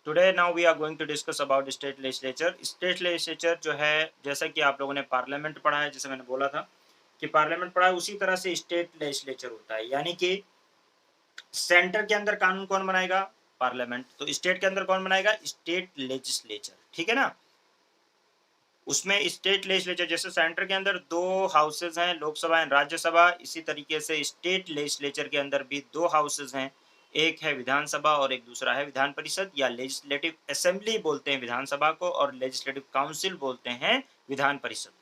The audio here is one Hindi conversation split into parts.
Today now we are going to discuss about state legislature. State legislature जो है, जैसा कि आप लोगों ने पार्लियामेंट पढ़ा है, जैसे मैंने बोला था कि पार्लियामेंट पढ़ा है, उसी तरह से स्टेट लेजिस्लेचर होता है। यानी कि सेंटर के अंदर कानून कौन बनाएगा? पार्लियामेंट। तो स्टेट के अंदर कौन बनाएगा? State legislature. ठीक है ना? उसमें स्टेट लेजिस्लेचर, जैसे सेंटर के अंदर दो हाउसेज हैं, लोकसभा एंड राज्यसभा, इसी तरीके से स्टेट लेजिस्लेचर के अंदर भी दो हाउसेज हैं, एक है विधानसभा और एक दूसरा है विधान परिषद, या लेजिस्लेटिव असेंबली बोलते हैं विधानसभा को और लेजिस्लेटिव काउंसिल बोलते हैं विधान परिषद को।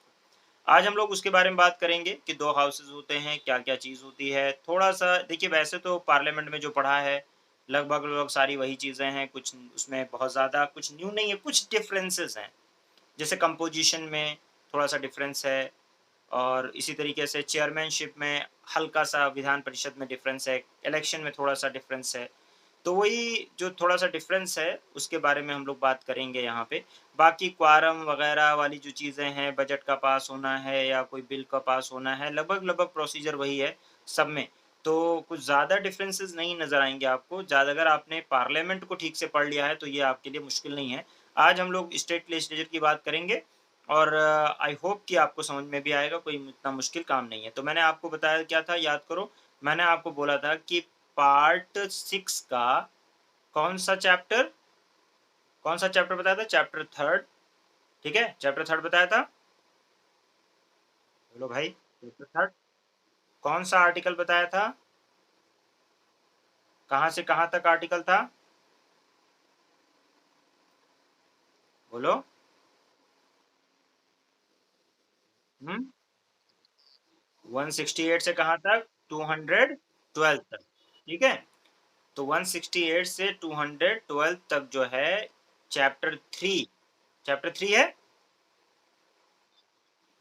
आज हम लोग उसके बारे में बात करेंगे कि दो हाउसेज होते हैं, क्या क्या चीज़ होती है। थोड़ा सा देखिए, वैसे तो पार्लियामेंट में जो पढ़ा है लगभग लगभग सारी वही चीज़ें हैं, कुछ उसमें बहुत ज़्यादा कुछ न्यू नहीं है, कुछ डिफरेंसेस हैं। जैसे कंपोजिशन में थोड़ा सा डिफरेंस है, और इसी तरीके से चेयरमैनशिप में हल्का सा विधान परिषद में डिफरेंस है, इलेक्शन में थोड़ा सा डिफरेंस है। तो वही जो थोड़ा सा डिफरेंस है उसके बारे में हम लोग बात करेंगे यहाँ पे। बाकी क्वारम वगैरह वाली जो चीज़ें हैं, बजट का पास होना है या कोई बिल का पास होना है, लगभग लगभग प्रोसीजर वही है सब में। तो कुछ ज़्यादा डिफरेंसेस नहीं नज़र आएंगे आपको। ज़्यादा अगर आपने पार्लियामेंट को ठीक से पढ़ लिया है तो ये आपके लिए मुश्किल नहीं है। आज हम लोग स्टेट लेजिस्लेचर की बात करेंगे, और आई होप कि आपको समझ में भी आएगा, कोई इतना मुश्किल काम नहीं है। तो मैंने आपको बताया क्या था, याद करो। मैंने आपको बोला था कि पार्ट 6 का कौन सा चैप्टर, कौन सा चैप्टर बताया था? Chapter third. ठीक है, चैप्टर थर्ड बताया था। बोलो भाई, चैप्टर थर्ड कौन सा आर्टिकल बताया था? कहाँ से कहाँ तक आर्टिकल था? बोलो। 168 से कहाँ तक? 212 तक। ठीक है, तो 168 से 212 तक जो है चैप्टर थ्री, चैप्टर थ्री है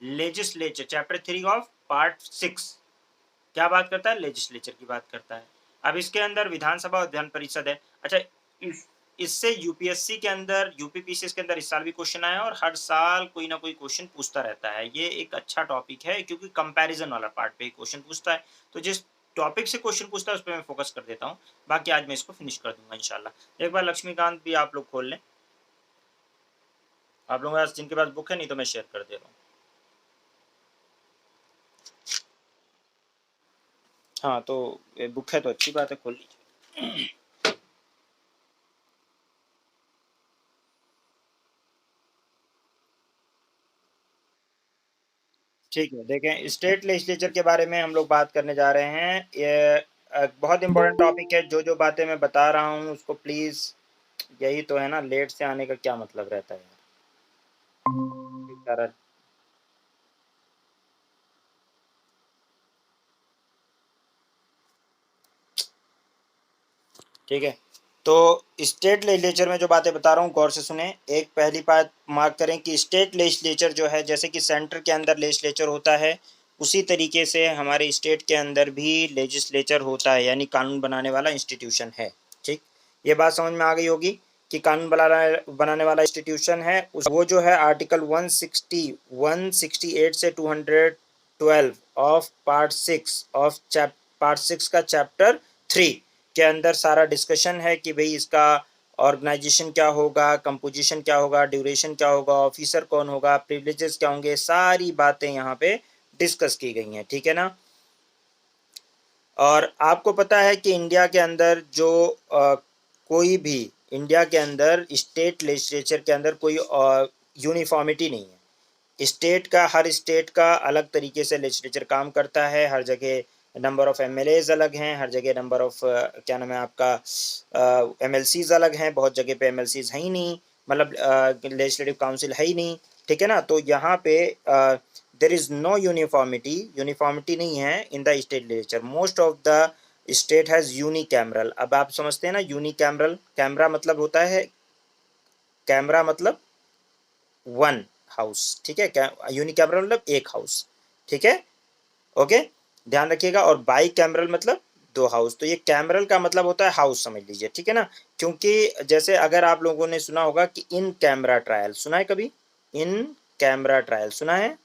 legislature. Chapter three of part 6 क्या बात करता है? लेजिस्लेचर की बात करता है। अब इसके अंदर विधानसभा और विधान परिषद है। अच्छा, इस इससे यूपीएससी के अंदर, यूपीपीसीएस के अंदर इस साल भी क्वेश्चन आया, और हर साल कोई ना कोई क्वेश्चन पूछता रहता है। ये एक अच्छा टॉपिक है क्योंकि कंपैरिजन वाला पार्ट पे क्वेश्चन पूछता है। तो जिस टॉपिक से क्वेश्चन पूछता है उस पर मैं फोकस कर देता हूँ। बाकी आज मैं इसको फिनिश कर दूंगा इंशाल्लाह। एक बार लक्ष्मीकांत भी आप लोग खोल लें। आप लोगों के पास, जिनके पास बुक है, नहीं तो मैं शेयर कर दे रहा हूँ। हाँ, तो बुक है तो अच्छी बात है, खोल लीजिए। ठीक है, देखें, स्टेट लेजिस्लेचर के बारे में हम लोग बात करने जा रहे हैं। ये बहुत इंपॉर्टेंट टॉपिक है। जो जो बातें मैं बता रहा हूँ उसको प्लीज़, यही तो है ना, लेट से आने का क्या मतलब रहता है यार। ठीक है, तो स्टेट लेजिस्लेचर में जो बातें बता रहा हूँ गौर से सुने। एक पहली बात मार्क करें कि स्टेट लेजिस्लेचर जो है, जैसे कि सेंटर के अंदर लेजिस्लेचर होता है, उसी तरीके से हमारे स्टेट के अंदर भी लेजिस्लेचर होता है, यानी कानून बनाने वाला इंस्टीट्यूशन है। ठीक, ये बात समझ में आ गई होगी कि कानून बनाने वाला इंस्टीट्यूशन है। वो जो है आर्टिकल 168 से 212 ऑफ पार्ट 6 ऑफ पार्ट 6 का चैप्टर 3 के अंदर सारा डिस्कशन है कि भाई इसका ऑर्गेनाइजेशन क्या होगा, कंपोजिशन क्या होगा, ड्यूरेशन क्या होगा, ऑफिसर कौन होगा, प्रिविलेजेस क्या होंगे, सारी बातें यहाँ पे डिस्कस की गई हैं। ठीक है ना? और आपको पता है कि इंडिया के अंदर जो कोई भी, इंडिया के अंदर स्टेट लेजिस्लेचर के अंदर कोई यूनिफॉर्मिटी नहीं है। स्टेट का, हर स्टेट का अलग तरीके से लेजिस्लेचर काम करता है। हर जगह नंबर ऑफ एमएलएज अलग हैं, हर जगह नंबर ऑफ क्या नाम है आपका, एमएलसीज अलग हैं, बहुत जगह पे एमएलसीज है ही नहीं, मतलब लेजिस्लेटिव काउंसिल है ही नहीं। ठीक है ना? तो यहाँ पे there is no uniformity, uniformity नहीं है in the state legislature. Most of the state has unicameral. अब आप समझते हैं ना यूनिकैमरल? कैमरा मतलब होता है, कैमरा मतलब वन हाउस। ठीक है, यूनिकैमरल मतलब एक हाउस। ठीक है, ओके, ध्यान रखिएगा। और बाई कैमरल मतलब दो हाउस। तो ये कैमरल का मतलब होता है हाउस, समझ लीजिए। ठीक है ना? क्योंकि जैसे अगर आप लोगों ने सुना होगा कि इन कैमरा ट्रायल, सुना है कभी? इन कैमरा ट्रायल सुना है?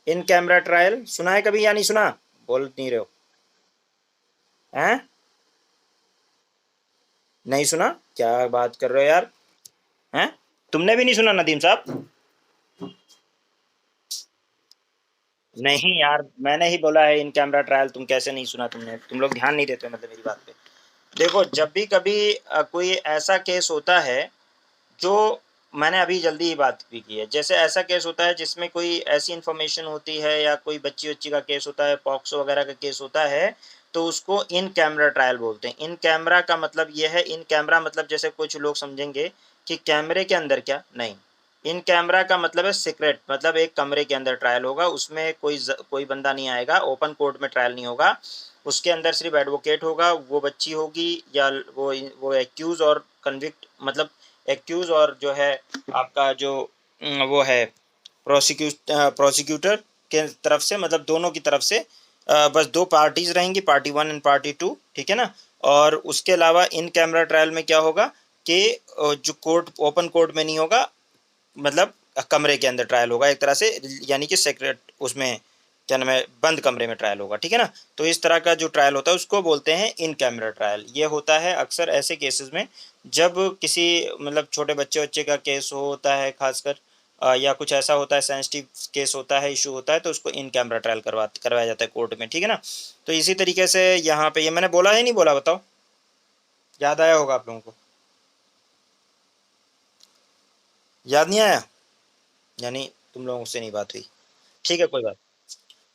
इन कैमरा ट्रायल सुना है कभी या नहीं सुना? बोल नहीं रहे हो हैं? नहीं सुना? क्या बात कर रहे हो यार? हैं? तुमने भी नहीं सुना नदीम साहब? नहीं यार, मैंने ही बोला है इन कैमरा ट्रायल, तुम कैसे नहीं सुना? तुमने, तुम लोग ध्यान नहीं देते हो मतलब मेरी बात पे। देखो, जब भी कभी कोई ऐसा केस होता है जो, मैंने अभी जल्दी ही बात भी की है, जैसे ऐसा केस होता है जिसमें कोई ऐसी इन्फॉर्मेशन होती है या कोई बच्ची वच्ची का केस होता है, पॉक्सो वगैरह का केस होता है, तो उसको इन कैमरा ट्रायल बोलते हैं। इन कैमरा का मतलब ये है, इन कैमरा मतलब जैसे कुछ लोग समझेंगे कि कैमरे के अंदर क्या, नहीं। इन कैमरा का मतलब है सीक्रेट, मतलब एक कमरे के अंदर ट्रायल होगा, उसमें कोई बंदा नहीं आएगा, ओपन कोर्ट में ट्रायल नहीं होगा। उसके अंदर सिर्फ एडवोकेट होगा, वो बच्ची होगी या वो एक्यूज और कन्विक्ट, मतलब एक्यूज और जो है आपका जो वो है प्रोसिक्यूटर के तरफ से, मतलब दोनों की तरफ से बस दो पार्टीज रहेंगी, party one and party two, ठीक है ना। और उसके अलावा इन कैमरा ट्रायल में क्या होगा कि जो कोर्ट, ओपन कोर्ट में नहीं होगा, मतलब कमरे के अंदर ट्रायल होगा एक तरह से, यानी कि सेक्रेट उसमें क्या नाम है, बंद कमरे में ट्रायल होगा, ठीक है ना। तो इस तरह का जो ट्रायल होता है उसको बोलते हैं इन कैमरा ट्रायल। ये होता है अक्सर ऐसे केसेस में जब किसी, मतलब छोटे बच्चे बच्चे का केस होता है खासकर, या कुछ ऐसा होता है, सेंसिटिव केस होता है, इशू होता है, तो उसको इन कैमरा ट्रायल करवाया जाता है कोर्ट में, ठीक है ना। तो इसी तरीके से यहाँ पे, ये मैंने बोला है नहीं बोला, बताओ, याद आया होगा आप लोगों को? याद नहीं आया? यानी तुम लोगों से नहीं बात हुई? ठीक है, कोई बात।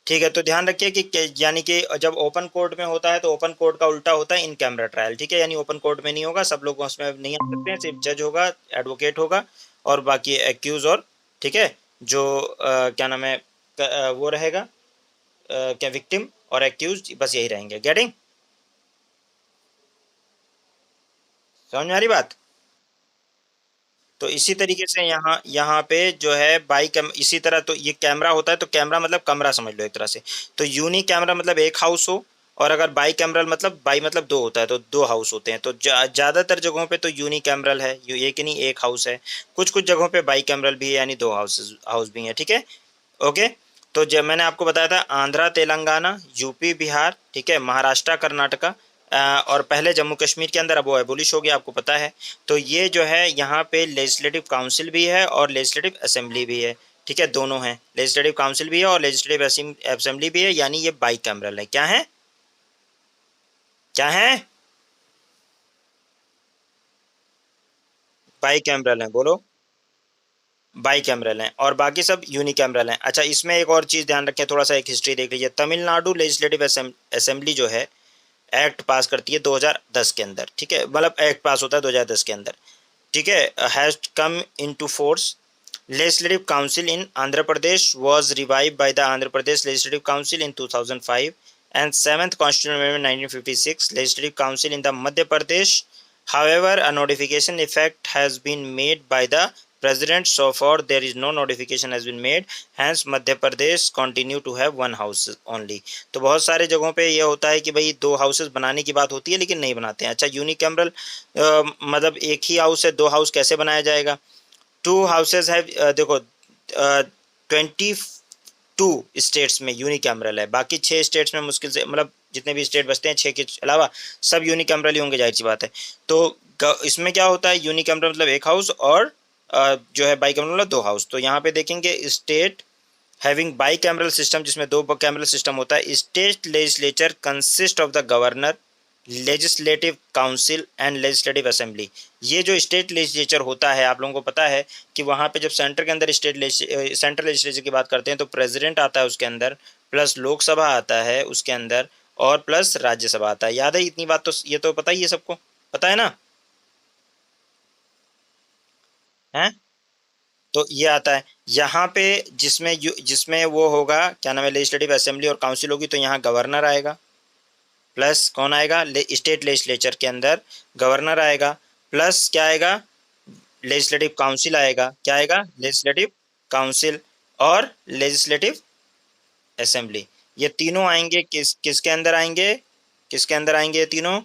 ठीक है, तो ध्यान रखिए कि यानी कि जब ओपन कोर्ट में होता है तो ओपन कोर्ट का उल्टा होता है इन कैमरा ट्रायल, ठीक है। यानी ओपन कोर्ट में नहीं होगा, सब लोग उसमें नहीं आ सकते हैं, सिर्फ जज होगा, एडवोकेट होगा और बाकी एक्यूज और, ठीक है, जो क्या नाम है, वो रहेगा, क्या, विक्टिम और एक्यूज, बस यही रहेंगे। गेटिंग? समझ में आ रही बात? तो इसी तरीके से यहाँ यहाँ पे जो है बाई कैम, इसी तरह, तो ये कैमरा होता है, तो कैमरा मतलब कमरा समझ लो एक तरह से। तो यूनी कैमरा मतलब एक हाउस हो, और अगर बाई कैमरल मतलब, बाई मतलब दो होता है, तो दो हाउस होते हैं। तो ज्यादातर जगहों पे तो यूनी कैमरल है, एक ही नहीं, एक हाउस है। कुछ कुछ जगहों पे बाई कैमरल भी है, यानी दो हाउस भी हैं, ठीक है। ओके। तो जब मैंने आपको बताया था आंध्रा तेलंगाना यूपी बिहार, ठीक है, महाराष्ट्र कर्नाटका, और पहले जम्मू कश्मीर के अंदर, अब वो एबोलिश हो गया, आपको पता है। तो ये जो है यहाँ पे लेजिस्लेटिव काउंसिल भी है और लेजिस्लेटिव असेंबली भी है, ठीक है, दोनों हैं। लेजिस्लेटिव काउंसिल भी है और लेजिस्लेटिव असेंबली भी है, यानी ये बाई कैमरल है। क्या है? क्या है? बाई कैमरल है, बोलो। बाई कैमरल हैं और बाकी सब यूनी कैमरल हैं। अच्छा, इसमें एक और चीज़ ध्यान रखें, थोड़ा सा एक हिस्ट्री देख लीजिए। तमिलनाडु लेजिस्लेटिव असेंबली जो है, एक्ट पास करती है 2010 के अंदर, ठीक है, मतलब एक्ट पास होता है 2010 के अंदर, ठीक है, has come into force. Legislative council in Andhra Pradesh was revived by the Andhra Pradesh legislative council in 2005 and seventh constitution amendment 1956 legislative council in the Madhya Pradesh. However, a notification effect has been made by the president. So far, there is no notification has been made. Hence, Madhya Pradesh continue to have one house only. तो बहुत सारे जगहों पे ये होता है कि भाई दो हाउसेस बनाने की बात होती है लेकिन नहीं बनाते हैं। अच्छा, यूनिकैमरल मतलब एक ही हाउस है, दो हाउस कैसे बनाया जाएगा? टू हाउसेज है, देखो, 22 स्टेट्स में यूनिकैमरल है, बाकी 6 स्टेट्स में मुश्किल से, मतलब जितने भी स्टेट बचते हैं 6 के अलावा सब यूनिकैमरल ही होंगे, जाहिर सी बात है। तो इसमें क्या होता है, यूनिकैमरल मतलब एक हाउस, और जो है बाईकैमरल मतलब दो हाउस। तो यहाँ पे देखेंगे state having by cameral system, जिसमें दो कैमरल सिस्टम होता है। State legislature consist of the governor, legislative council and legislative assembly. ये जो स्टेट लेजिस्लेचर होता है, आप लोगों को पता है कि वहाँ पे जब सेंटर के अंदर सेंट्रल लेजिस्लेचर की बात करते हैं तो प्रेसिडेंट आता है उसके अंदर, प्लस लोकसभा आता है उसके अंदर, और प्लस राज्यसभा आता है। याद है इतनी बात? तो ये तो पता ही है सबको, पता है ना? है? तो ये आता है यहाँ पे, जिसमें वो होगा, क्या नाम है, लेजिस्लेटिव असेंबली और काउंसिल होगी, तो यहाँ गवर्नर आएगा, प्लस कौन आएगा, स्टेट लेजिस्लेचर के अंदर गवर्नर आएगा, प्लस क्या आएगा, लेजिस्लेटिव काउंसिल आएगा। क्या आएगा? लेजिस्लेटिव काउंसिल और लेजिस्लेटिव असेंबली। ये तीनों आएंगे किसके अंदर आएंगे? किसके अंदर आएंगे ये तीनों?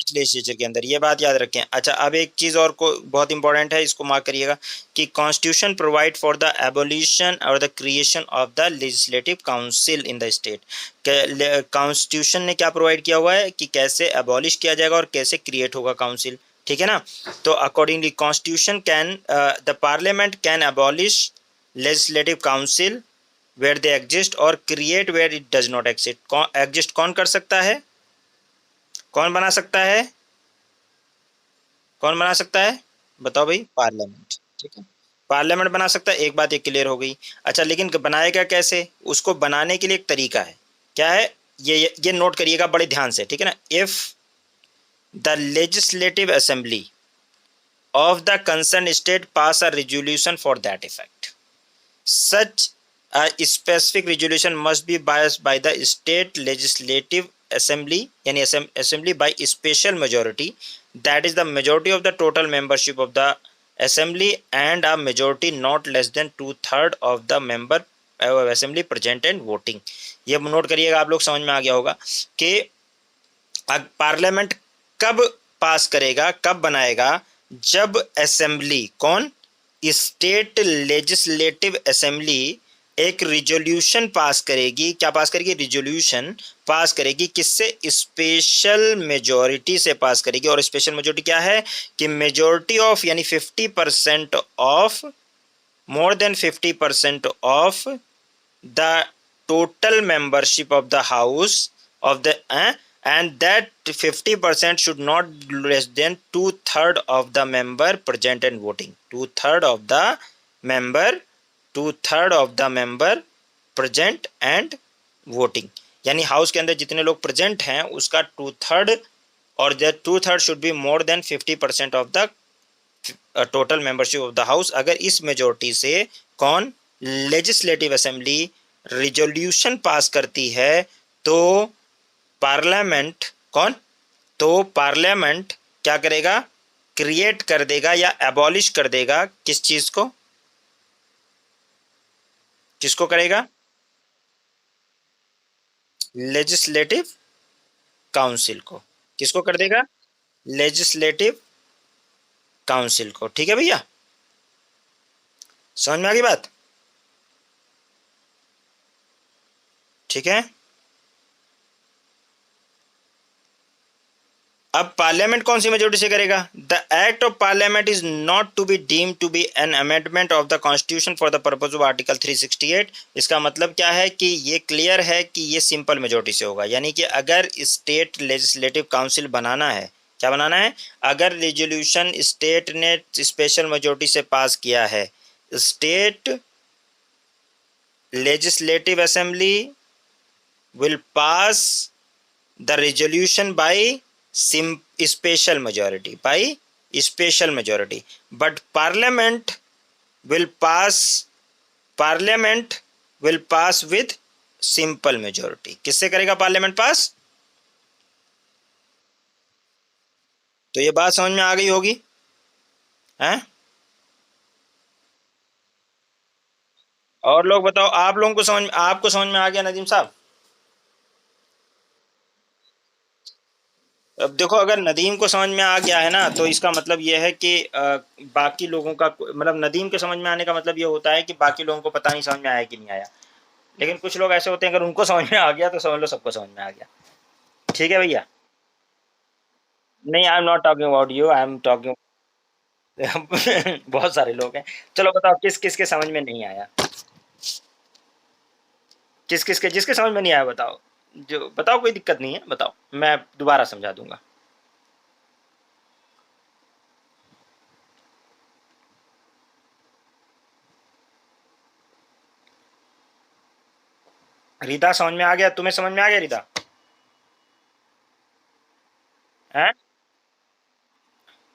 लेजिस्लेचर के अंदर, ये बात याद रखें। अच्छा, अब एक चीज और को बहुत इंपॉर्टेंट है, इसको मार्क करिएगा कि constitution provide for the abolition और the creation of the legislative council in the state. Constitution ने क्या प्रोवाइड किया हुआ है कि कैसे एबॉलिश किया जाएगा और कैसे क्रिएट होगा काउंसिल, ठीक है ना। तो accordingly constitution can, the parliament can abolish legislative council where they exist और create where it does not exist. कौन कर सकता है, कौन बना सकता है, कौन बना सकता है, बताओ भाई, पार्लियामेंट, ठीक है। पार्लियामेंट बना सकता है, एक बात ये क्लियर हो गई। अच्छा, लेकिन बनाएगा कैसे, उसको बनाने के लिए एक तरीका है, क्या है, ये नोट करिएगा बड़े ध्यान से, ठीक है ना। If the legislative assembly of the concern state pass a resolution for that effect, such a specific resolution must be passed by the state legislative assembly, yani assembly by special majority, that is the majority of the total membership of the assembly and a majority not less than 2/3 of the member assembly present and voting। ये नोट करिएगा, आप लोग समझ में आ गया होगा कि पार्लियामेंट कब पास करेगा, कब बनाएगा, जब असेंबली, कौन, स्टेट लेजिस्लेटिव असेंबली एक रिजोल्यूशन पास करेगी। क्या पास करेगी, रिजोल्यूशन पास करेगी, किससे, स्पेशल मेजोरिटी से पास करेगी। और स्पेशल मेजोरिटी क्या है कि मेजोरिटी ऑफ, यानी 50% of, more than 50% of the total membership of the house of the and that 50% should not less than 2/3 of the member present and voting। 2/3 of the member, 2/3 of the member present and voting, यानी हाउस के अंदर जितने लोग प्रेजेंट हैं उसका 2/3, और that 2/3 should be more than 50% of the total membership of the house. अगर इस मेजोरिटी से कौन, लेजिस्लेटिव असेंबली रिजोल्यूशन पास करती है तो पार्लियामेंट, कौन, तो पार्लियामेंट क्या करेगा, क्रिएट कर देगा या एबॉलिश कर देगा, किस चीज को, किसको करेगा, लेजिस्लेटिव काउंसिल को, किसको कर देगा, लेजिस्लेटिव काउंसिल को, ठीक है भैया, समझ में आ गई बात, ठीक है। अब पार्लियामेंट कौन सी मेजोरिटी से करेगा, the act of parliament is not to be deemed to be an amendment of the constitution for the purpose of article 368। इसका मतलब क्या है कि ये क्लियर है कि ये सिंपल मेजोरिटी से होगा, यानी कि अगर स्टेट लेजिस्लेटिव काउंसिल बनाना है, क्या बनाना है, अगर रेजोल्यूशन स्टेट ने स्पेशल मेजोरिटी से पास किया है, state legislative assembly will pass the resolution by special majority, but parliament will pass with simple majority। किससे करेगा पार्लियामेंट पास, तो ये बात समझ में आ गई होगी, हैं। और लोग बताओ, आप लोगों को समझ, आपको समझ में आ गया नदीम साहब। अब देखो, अगर नदीम को समझ में आ गया है ना, तो इसका मतलब ये है कि बाकी लोगों का, मतलब नदीम के समझ में आने का मतलब ये होता है कि बाकी लोगों को पता नहीं समझ में आया कि नहीं आया। लेकिन कुछ लोग ऐसे होते हैं, अगर उनको समझ में आ गया तो समझ लो सबको समझ में आ गया, ठीक है भैया। नहीं, I am not talking about you, I am talking बहुत सारे लोग हैं। चलो बताओ, किस किस के समझ में नहीं आया, किस किस के, जिसके समझ में नहीं आया बताओ, जो बताओ, कोई दिक्कत नहीं है, बताओ, मैं दोबारा समझा दूंगा। रीता समझ में आ गया, तुम्हें समझ में आ गया रीता, है,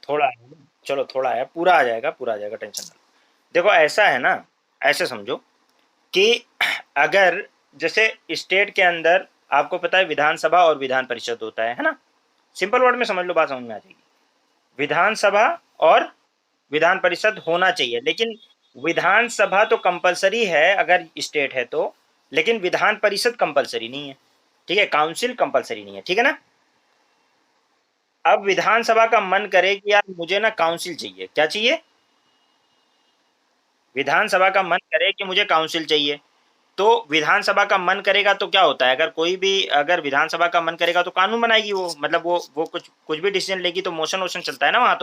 थोड़ा है, चलो थोड़ा है, पूरा आ जाएगा, पूरा आ जाएगा, टेंशन मत। देखो ऐसा है ना, ऐसे समझो कि अगर जैसे स्टेट के अंदर आपको पता है विधानसभा और विधान परिषद होता है ना, सिंपल वर्ड में समझ लो, बात समझ में आ जाएगी। विधानसभा और विधान परिषद होना चाहिए, लेकिन विधानसभा तो कंपलसरी है अगर स्टेट है तो, लेकिन विधान परिषद कंपलसरी नहीं है, ठीक है, काउंसिल कंपलसरी नहीं है, ठीक है ना। अब विधानसभा का मन करे कि यार मुझे ना काउंसिल चाहिए, क्या चाहिए? विधानसभा का मन करे कि मुझे काउंसिल चाहिए। तो विधानसभा का मन करेगा तो क्या होता है, अगर कोई भी अगर विधानसभा का मन करेगा तो कानून बनाएगी वो, मतलब वो कुछ कुछ भी डिसीजन लेगी तो मोशन वोशन चलता है ना वहाँ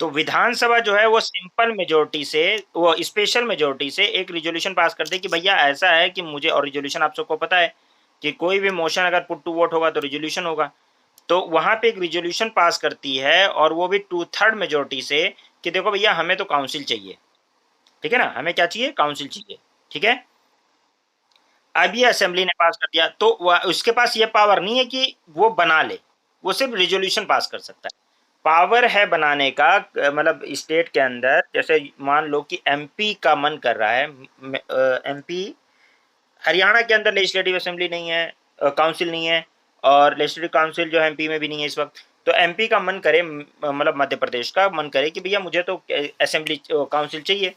तो विधानसभा जो है वो सिंपल मेजॉरिटी से, वो स्पेशल मेजॉरिटी से एक रिज़ॉल्यूशन पास कर दे कि भैया ऐसा है कि मुझे, और रिज़ॉल्यूशन आप सबको पता है कि कोई भी मोशन अगर पुट टू वोट होगा तो रिज़ॉल्यूशन होगा। तो वहाँ पे एक रिज़ॉल्यूशन पास करती है और वो भी 2/3 मेजॉरिटी से कि देखो भैया हमें तो काउंसिल चाहिए। ठीक है ना? हमें क्या चाहिए? काउंसिल चाहिए। ठीक है? अब ये असेंबली ने पास कर दिया तो उसके पास ये पावर नहीं है कि वो बना ले, वो सिर्फ़ रिज़ॉल्यूशन पास कर सकता है। पावर है बनाने का, मतलब स्टेट के अंदर जैसे मान लो कि एमपी का मन कर रहा है, एमपी हरियाणा के अंदर लेजिस्लेटिव असेंबली नहीं है, काउंसिल नहीं है, और लेजिस्लेटिव काउंसिल जो है एमपी में भी नहीं है इस वक़्त। तो एमपी का मन करे, मतलब मध्य प्रदेश का मन करे कि भैया मुझे तो असेंबली काउंसिल चाहिए।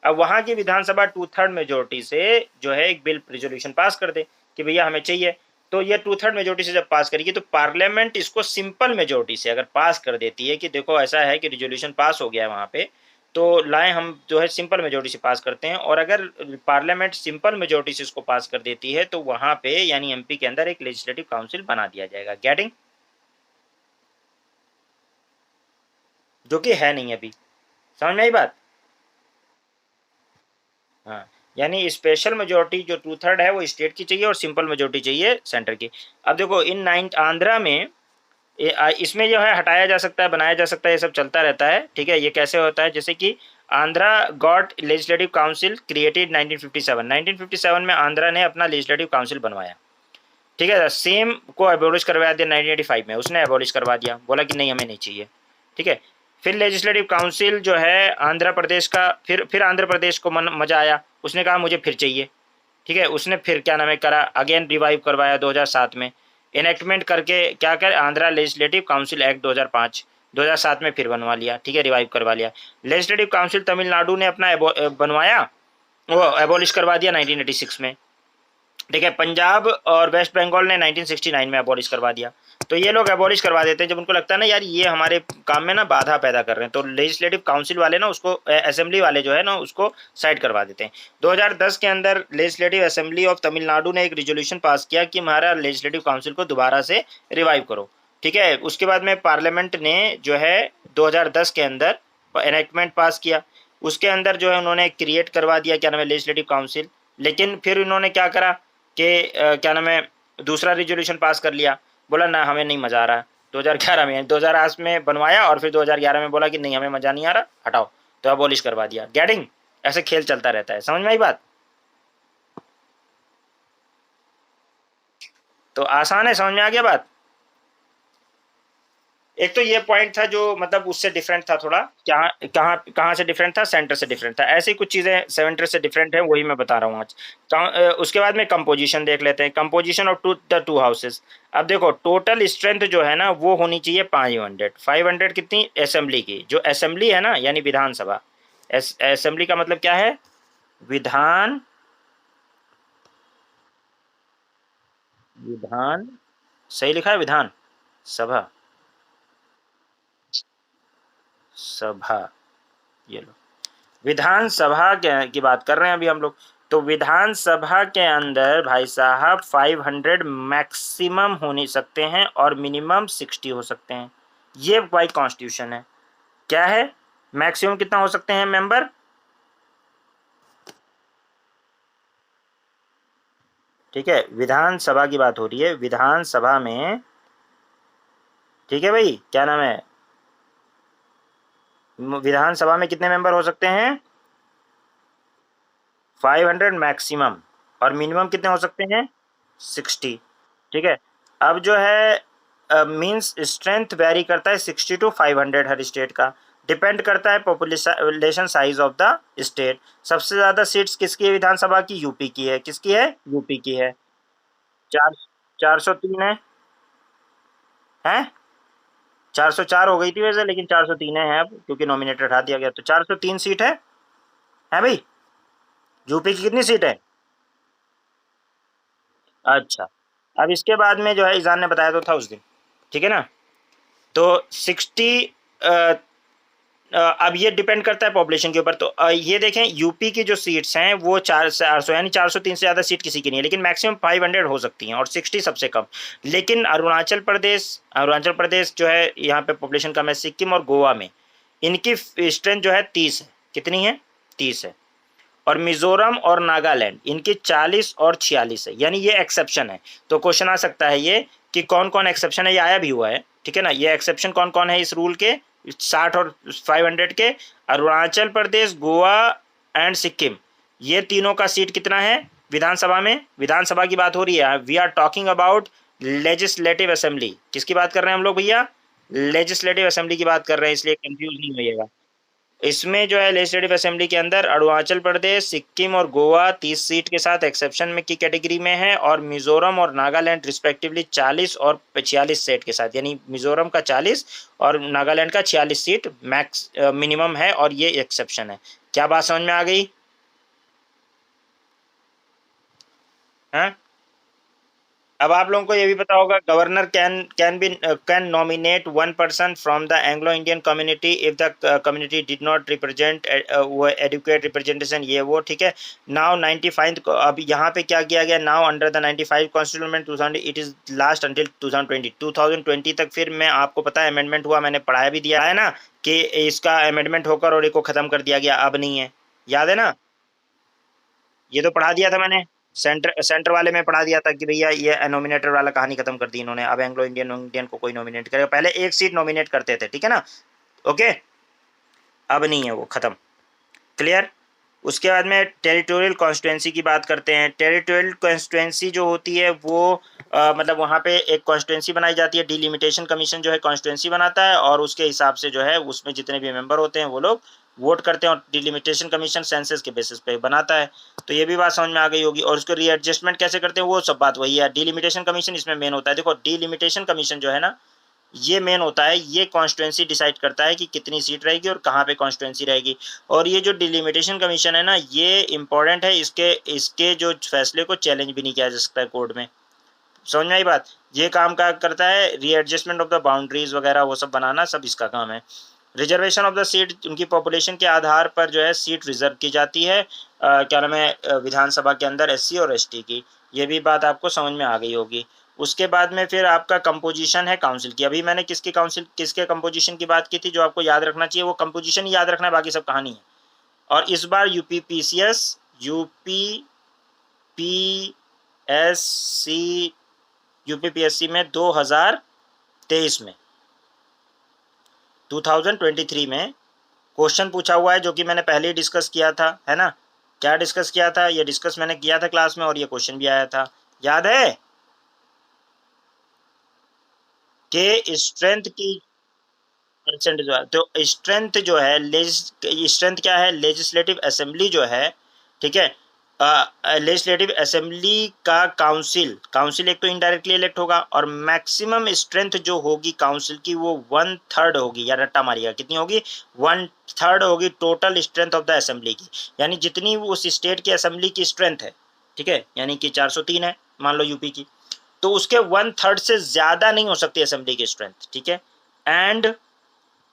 अब वहाँ की विधानसभा 2/3 मेजॉरिटी से जो है एक बिल रिज़ॉल्यूशन पास कर दे कि भैया हमें चाहिए। तो ये 2/3 मेजॉरिटी से जब पास करेगी तो पार्लियामेंट इसको सिंपल मेजॉरिटी से अगर पास कर देती है कि देखो ऐसा है कि रिज़ॉल्यूशन पास हो गया है वहाँ पे, तो लाएँ हम जो है सिंपल मेजॉरिटी से पास करते हैं, और अगर पार्लियामेंट सिंपल मेजॉरिटी से इसको पास कर देती है तो वहाँ पे यानी एमपी के अंदर एक लेजिस्लेटिव काउंसिल बना दिया जाएगा। गेटिंग? जो कि है नहीं अभी। समझ में आई बात? हाँ, यानी स्पेशल मेजॉरिटी जो 2/3 है वो स्टेट की चाहिए और सिंपल मेजॉरिटी चाहिए सेंटर की। अब देखो इन नाइन आंध्रा में इसमें जो है हटाया जा सकता है, बनाया जा सकता है, ये सब चलता रहता है। ठीक है? ये कैसे होता है, जैसे कि Andhra got legislative council created 1957। 1957 में आंध्रा ने अपना लेजिस्लेटिव काउंसिल बनवाया। ठीक है? सेम को एबॉलिश करवा दिया 1985 में, उसने एबॉलिश करवा दिया, बोला कि नहीं हमें नहीं चाहिए। ठीक है? फिर लेजिस्लेटिव काउंसिल जो है आंध्र प्रदेश का, फिर आंध्र प्रदेश को मजा आया, उसने कहा मुझे फिर चाहिए। ठीक है? उसने फिर क्या नाम है करा, अगेन रिवाइव करवाया 2007 में, इनेक्टमेंट करके क्या कर आंध्रा लेजिस्लेटिव काउंसिल एक्ट 2005, 2007 में फिर बनवा लिया। ठीक है? रिवाइव करवा लिया। लेजिस्लेटिव काउंसिल तमिलनाडु ने अपना बनवाया, वो एबॉलिश करवा दिया 1986 में। ठीक है? पंजाब और वेस्ट बंगाल ने 1969 में एबॉलिश करवा दिया। तो ये लोग एबॉलिश करवा देते हैं जब उनको लगता है ना यार ये हमारे काम में ना बाधा पैदा कर रहे हैं, तो लेजिस्लेटिव काउंसिल वाले ना उसको, असेंबली वाले जो है ना उसको साइड करवा देते हैं। 2010 के अंदर लेजिस्लेटिव असेंबली ऑफ तमिलनाडु ने एक रिजोल्यूशन पास किया कि हमारा लेजिस्लेटिव काउंसिल को दोबारा से रिवाइव करो। ठीक है? उसके बाद में पार्लियामेंट ने जो है 2010 के अंदर एनेक्टमेंट पास किया। उसके अंदर जो है उन्होंने क्रिएट करवा दिया क्या नाम है लेजिस्लेटिव काउंसिल। लेकिन फिर उन्होंने क्या करा कि क्या नाम है दूसरा रिजोल्यूशन पास कर लिया, बोला ना हमें नहीं मज़ा आ रहा। 2011 में, 2008 में बनवाया और फिर 2011 में बोला कि नहीं हमें मज़ा नहीं आ रहा, हटाओ, तो अबॉलिश करवा दिया। गेटिंग? ऐसे खेल चलता रहता है। समझ में आई बात? तो आसान है, समझ में आ गया बात? एक तो ये पॉइंट था जो मतलब उससे डिफरेंट था थोड़ा, क्या कहाँ कहाँ से डिफरेंट था, सेंटर से डिफरेंट था। ऐसी कुछ चीज़ें सेंटर से डिफरेंट है, वही मैं बता रहा हूँ आज। उसके बाद में कंपोजिशन देख लेते हैं, composition of the two houses. अब देखो टोटल स्ट्रेंथ जो है ना वो होनी चाहिए 500, 500 कितनी असेंबली की, जो असेंबली है ना यानी विधानसभा। असेंबली का मतलब क्या है? विधान, विधान, सही लिखा है विधान सभा, सभा, ये लो विधानसभा के की बात कर रहे हैं अभी हम लोग। तो विधानसभा के अंदर भाई साहब 500 मैक्सिमम हो नहीं सकते हैं और मिनिमम 60 हो सकते हैं। ये बाई कॉन्स्टिट्यूशन है। क्या है? मैक्सिमम कितना हो सकते हैं मेंबर? ठीक है? विधानसभा की बात हो रही है, विधानसभा में। ठीक है भाई, क्या नाम है, विधानसभा में कितने मेंबर हो सकते हैं? 500 मैक्सिमम, और मिनिमम कितने हो सकते हैं? 60। ठीक है? अब जो है मीन्स स्ट्रेंथ वेरी करता है 60 टू 500 हर स्टेट का, डिपेंड करता है population size of the state. सबसे ज़्यादा सीट्स किसकी है विधानसभा की? यूपी की है। किसकी है? यूपी की है। चार 403 है 404 हो गई थी वैसे, लेकिन 403 है अब क्योंकि नॉमिनेटेड हटा दिया गया, तो 403 सीट है भाई। यूपी की कितनी सीट है? अच्छा, अब इसके बाद में जो है ईजान ने बताया तो था उस दिन। ठीक है ना? तो 60 अब ये डिपेंड करता है पॉपुलेशन के ऊपर। तो ये देखें यूपी की जो सीट्स हैं वो 400 यानी 403 से ज़्यादा सीट किसी की नहीं है, लेकिन मैक्सिमम 500 हो सकती हैं और 60 सबसे कम। लेकिन अरुणाचल प्रदेश जो है यहाँ पे पॉपुलेशन कम है, सिक्किम और गोवा में इनकी स्ट्रेंथ जो है 30 है। कितनी है? 30 है। और मिजोरम और नागालैंड इनकी 40 और 46 है, यानी ये एक्सेप्शन है। तो क्वेश्चन आ सकता है ये कि कौन कौन एक्सेप्शन है, ये आया भी हुआ है, ठीक है ना। ये एक्सेप्शन कौन कौन है इस रूल के, 60 और 500 के? अरुणाचल प्रदेश, गोवा एंड सिक्किम, ये तीनों का सीट कितना है विधानसभा में? विधानसभा की बात हो रही है, we are talking about legislative assembly. किसकी बात कर रहे हैं हम लोग भैया? लेजिस्लेटिव असेंबली की बात कर रहे हैं, इसलिए कंफ्यूज नहीं होइएगा। इसमें जो है लेजिस्लेटिव असेंबली के अंदर अरुणाचल प्रदेश, सिक्किम और गोवा 30 सीट के साथ एक्सेप्शन में की कैटेगरी में है, और मिजोरम और नागालैंड रिस्पेक्टिवली 40 और 46 सीट के साथ, यानी मिजोरम का 40 और नागालैंड का 46 सीट मैक्स मिनिमम है, और ये एक्सेप्शन है। क्या बात समझ में आ गई? हाँ, अब आप लोगों को ये भी पता होगा, governor can nominate one person from the Anglo Indian community if the community did not represent वो एडुकेट रिप्रेजेंटेशन, ये वो, ठीक है। नाउ 95, अब यहाँ पे क्या किया गया, now under the 95 constitution 2000 it is last until 2020 तक। फिर मैं आपको पता है अमेंडमेंट हुआ, मैंने पढ़ाया भी दिया है ना कि इसका अमेंडमेंट होकर और इसको खत्म कर दिया गया, अब नहीं है, याद है ना? ये तो पढ़ा दिया था मैंने, सेंटर वाले में पढ़ा दिया था कि भैया ये नॉमिनेटर वाला कहानी खत्म कर दी इन्होंने, अब एंग्लो इंडियन इंडियन को कोई नॉमिनेट करेगा, पहले एक सीट नॉमिनेट करते थे, ठीक है ना। ओके, अब नहीं है, वो खत्म, क्लियर। उसके बाद में टेरिटोरियल कॉन्स्टिट्यूंसी की बात करते हैं। टेरिटोरियल कॉन्स्टिट्यूंसी जो होती है वो मतलब वहाँ पे एक कॉन्स्टिट्यूंसी बनाई जाती है, डिलिमिटेशन कमीशन जो है कॉन्स्टिट्यूंसी बनाता है, और उसके हिसाब से जो है उसमें जितने भी मेंबर होते हैं वो लोग वोट करते हैं, और डिलिमिटेशन कमीशन सेंसस के बेसिस पे बनाता है। तो ये भी बात समझ में आ गई होगी। और उसको रीएडजस्टमेंट कैसे करते हैं वो सब बात वही है। डिलिमिटेशन कमीशन इसमें मेन होता है। देखो, डिलिमिटेशन कमीशन जो है ना, ये मेन होता है, ये कॉन्स्टिट्यूंसी डिसाइड करता है कि कितनी सीट रहेगी और कहाँ पे कॉन्स्टिट्यूंसी रहेगी। और ये जो डिलिमिटेशन कमीशन है ना, ये इंपॉर्टेंट है, इसके इसके जो फैसले को चैलेंज भी नहीं किया जा सकता है कोर्ट में। समझ में आई बात? ये काम क्या करता है, रीएडजस्टमेंट ऑफ द बाउंड्रीज वगैरह वो सब बनाना, सब इसका काम है। रिजर्वेशन ऑफ द सीट, उनकी पॉपुलेशन के आधार पर जो है सीट रिजर्व की जाती है, क्या नाम है, विधानसभा के अंदर एससी और एसटी की। ये भी बात आपको समझ में आ गई होगी। उसके बाद में फिर आपका कंपोजिशन है काउंसिल की। अभी मैंने किसके कंपोजिशन की बात की थी, जो आपको याद रखना चाहिए, वो कंपोजिशन ही याद रखना है, बाकी सब कहानी है। और इस बार यूपीपीएससी यूपीपीएससी में 2023 में 2023 में क्वेश्चन पूछा हुआ है, जो कि मैंने पहले ही डिस्कस किया था, है ना। क्या डिस्कस किया था? ये डिस्कस मैंने किया था क्लास में, और ये क्वेश्चन भी आया था, याद है कि स्ट्रेंथ की परसेंट जो है, तो स्ट्रेंथ जो है, स्ट्रेंथ क्या है, लेजिस्लेटिव असेंबली जो है, ठीक है, लेजिस्लेटिव असेंबली का काउंसिल एक तो इनडायरेक्टली इलेक्ट होगा, और मैक्सिमम स्ट्रेंथ जो होगी काउंसिल की वो 1/3 होगी, या रट्टा मारिएगा कितनी होगी, 1/3 होगी total strength of the assembly की। यानी जितनी उस स्टेट की असेंबली की स्ट्रेंथ है, ठीक है, यानी कि 403 है मान लो यूपी की, तो उसके 1/3 से ज्यादा नहीं हो सकती असेंबली की स्ट्रेंथ, ठीक है। एंड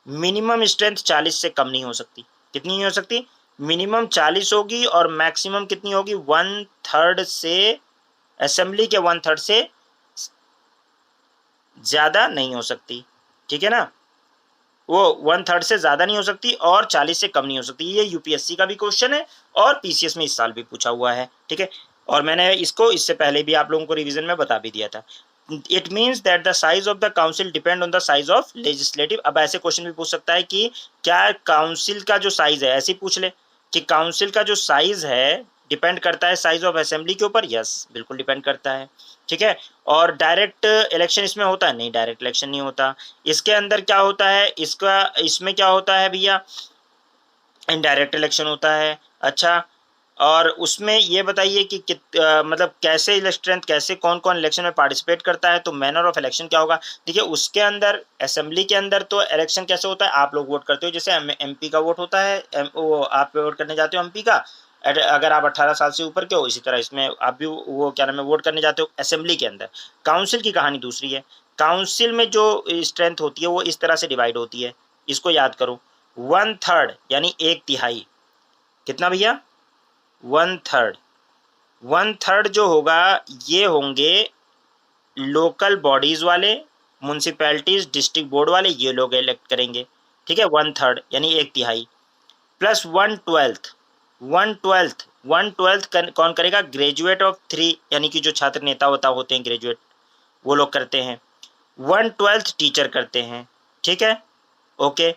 मिनिमम स्ट्रेंथ 40 से कम नहीं हो सकती। कितनी नहीं हो सकती? मिनिमम 40 होगी, और मैक्सिमम कितनी होगी, 1/3 से, असेंबली के 1/3 से ज्यादा नहीं हो सकती, ठीक है ना। वो 1/3 से ज्यादा नहीं हो सकती और 40 से कम नहीं हो सकती। ये यूपीएससी का भी क्वेश्चन है, और पीसीएस में इस साल भी पूछा हुआ है, ठीक है। और मैंने इसको इससे पहले भी आप लोगों को रिवीजन में बता भी दिया था। It means that the size of the council depend on the size of legislative. अब ऐसे क्वेश्चन भी पूछ सकता है कि क्या काउंसिल का जो साइज है, ऐसे ही पूछ ले कि काउंसिल का जो साइज है डिपेंड करता है साइज ऑफ असेंबली के ऊपर। यस, बिल्कुल डिपेंड करता है, ठीक है। और डायरेक्ट इलेक्शन इसमें होता है? नहीं, डायरेक्ट इलेक्शन नहीं होता। इसके अंदर क्या होता है, इसमें क्या होता है भैया, इनडायरेक्ट इलेक्शन होता है। अच्छा, और उसमें ये बताइए कि मतलब कैसे स्ट्रेंथ, कैसे कौन कौन इलेक्शन में पार्टिसिपेट करता है, तो मैनर ऑफ इलेक्शन क्या होगा। देखिए, उसके अंदर असेंबली के अंदर तो इलेक्शन कैसे होता है, आप लोग वोट करते हो, जैसे एमपी का वोट होता है, वो आप वोट करने जाते हो एमपी का, अगर आप 18 साल से ऊपर के हो, इसी तरह इसमें आप भी वो क्या नाम है वोट करने जाते हो असेंबली के अंदर। काउंसिल की कहानी दूसरी है। काउंसिल में जो स्ट्रेंथ होती है वो इस तरह से डिवाइड होती है, इसको याद करो। 1/3 यानी 1/3 कितना भैया? 1/3। 1/3 जो होगा ये होंगे लोकल बॉडीज वाले, म्यूनसिपैलिटीज, डिस्ट्रिक्ट बोर्ड वाले, ये लोग इलेक्ट करेंगे। ठीक है, 1/3 यानी 1/3 प्लस 1/12। 1/12 कौन करेगा? ग्रेजुएट ऑफ 3 यानी कि जो छात्र नेता होते हैं ग्रेजुएट, वो लोग करते हैं। 1/12 टीचर करते हैं। ठीक है, ओके।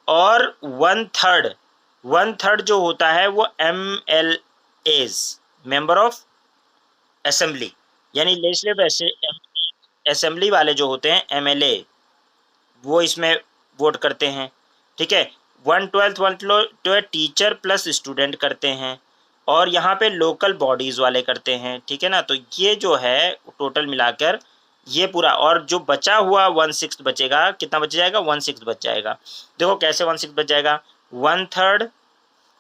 और 1/3 जो होता है वो MLAs, मेंबर ऑफ असेंबली, यानी लेजिस्लेटिव असेंबली वाले जो होते हैं MLA, वो इसमें वोट करते हैं। ठीक है, 1/12 टीचर प्लस स्टूडेंट करते हैं, और यहाँ पे लोकल बॉडीज वाले करते हैं। ठीक है ना, तो ये जो है टोटल मिलाकर ये पूरा, और जो बचा हुआ 1/6 बचेगा, कितना बच जाएगा? 1/6 बच जाएगा। देखो कैसे 1/6 बच जाएगा? 1/3,